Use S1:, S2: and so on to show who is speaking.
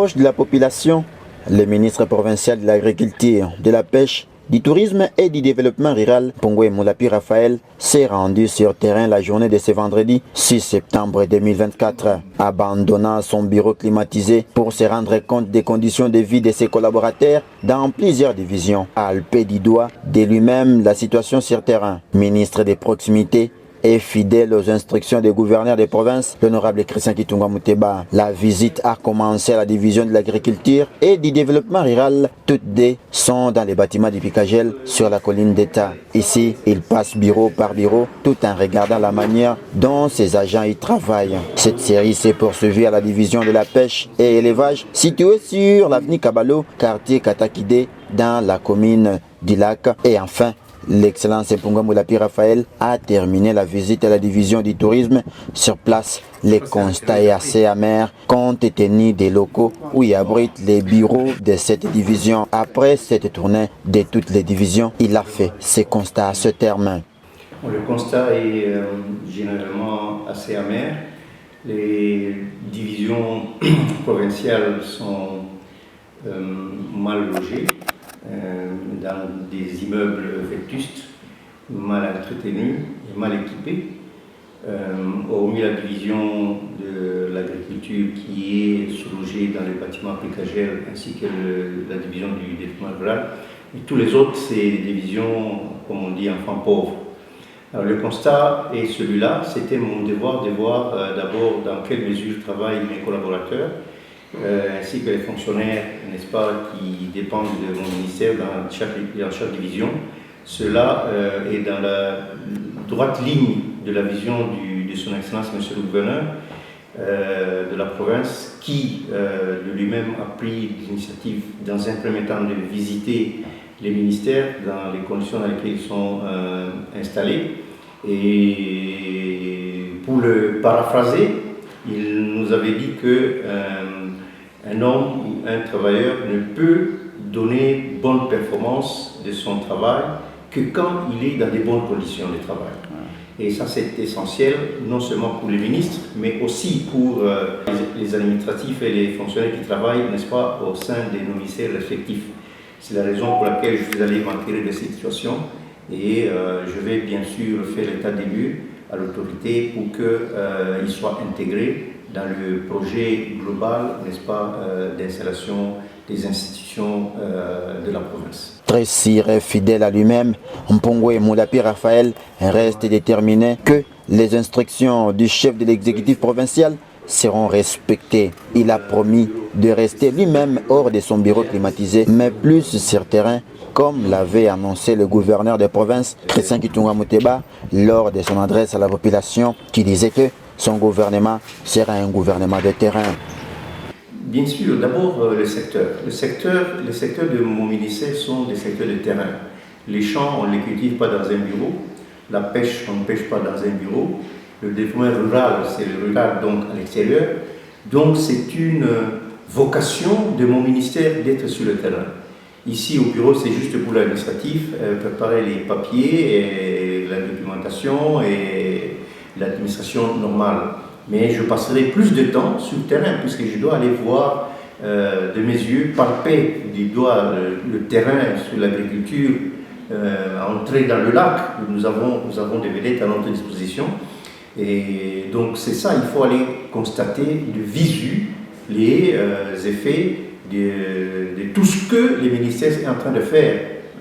S1: proche de la population, le ministre provincial de l'Agriculture, de la Pêche, du Tourisme et du Développement rural, Pongwe Moulapi Raphaël, s'est rendu sur terrain la journée de ce vendredi 6 septembre 2024, abandonnant son bureau climatisé pour se rendre compte des conditions de vie de ses collaborateurs dans plusieurs divisions. Alpé du doigt de lui-même la situation sur terrain. Ministre des Proximités, et fidèle aux instructions des gouverneurs des provinces, l'honorable Christian Kitunga Mouteba. La visite a commencé à la division de l'agriculture et du développement rural. Toutes deux sont dans les bâtiments du Picagel sur la colline d'État. Ici, il passe bureau par bureau tout en regardant la manière dont ses agents y travaillent. Cette série s'est poursuivie à la division de la pêche et élevage située sur l'avenue Kabalo, quartier Katakide, dans la commune du Lac. Et enfin, l'Excellence Mpunga Moulapi Raphaël a terminé la visite à la division du tourisme. Sur place, le constat est assez amer compte tenu des locaux où il abrite les bureaux de cette division. Après cette tournée de toutes les divisions, il a fait ses constats à ce terme.
S2: Le constat est généralement assez amer. Les divisions provinciales sont mal logées. Dans des immeubles vétustes, mal entretenus et mal équipés. Hormis la division de l'agriculture qui est sous-logée dans les bâtiments Picagel ainsi que la division du développement rural, et tous les autres, c'est des divisions, comme on dit, enfants pauvres. Alors, le constat est celui-là. C'était mon devoir de voir d'abord dans quelle mesure travaillent mes collaborateurs, ainsi que les fonctionnaires, n'est-ce pas, qui dépendent de mon ministère dans chaque division. Cela est dans la droite ligne de la vision de son Excellence, Monsieur le Gouverneur de la province, qui de lui-même a pris l'initiative, dans un premier temps, de visiter les ministères dans les conditions dans lesquelles ils sont installés. Et pour le paraphraser, il nous avait dit que un homme ou un travailleur ne peut donner bonne performance de son travail que quand il est dans des bonnes conditions de travail. Et ça, c'est essentiel, non seulement pour les ministres, mais aussi pour les administratifs et les fonctionnaires qui travaillent, n'est-ce pas, au sein de nos ministères respectifs. C'est la raison pour laquelle je suis allé m'enquérir de cette situation et je vais bien sûr faire l'état des lieux à l'autorité pour qu'il soit intégré dans le projet global, n'est-ce pas, d'installation des institutions de la province.
S1: Très sire fidèle à lui-même, Mpongwe Moulapi Raphaël reste déterminé que les instructions du chef de l'exécutif provincial seront respectées. Il a promis de rester lui-même hors de son bureau climatisé, mais plus sur terrain, comme l'avait annoncé le gouverneur de province, Christian Kitunga Mouteba, lors de son adresse à la population, qui disait que son gouvernement sera un gouvernement de terrain.
S2: Bien sûr, d'abord le secteur. Les secteurs de mon ministère sont des secteurs de terrain. Les champs, on ne les cultive pas dans un bureau. La pêche, on ne pêche pas dans un bureau. Le développement rural, c'est le rural donc à l'extérieur. Donc c'est une vocation de mon ministère d'être sur le terrain. Ici au bureau, c'est juste pour l'administratif, préparer les papiers et la documentation et l'administration normale. Mais je passerai plus de temps sur le terrain puisque je dois aller voir de mes yeux, palper du doigt le terrain sur l'agriculture, entrer dans le lac où nous avons des vedettes à notre disposition. Et donc c'est ça, il faut aller constater de visu les effets de tout ce que les ministères sont en train de faire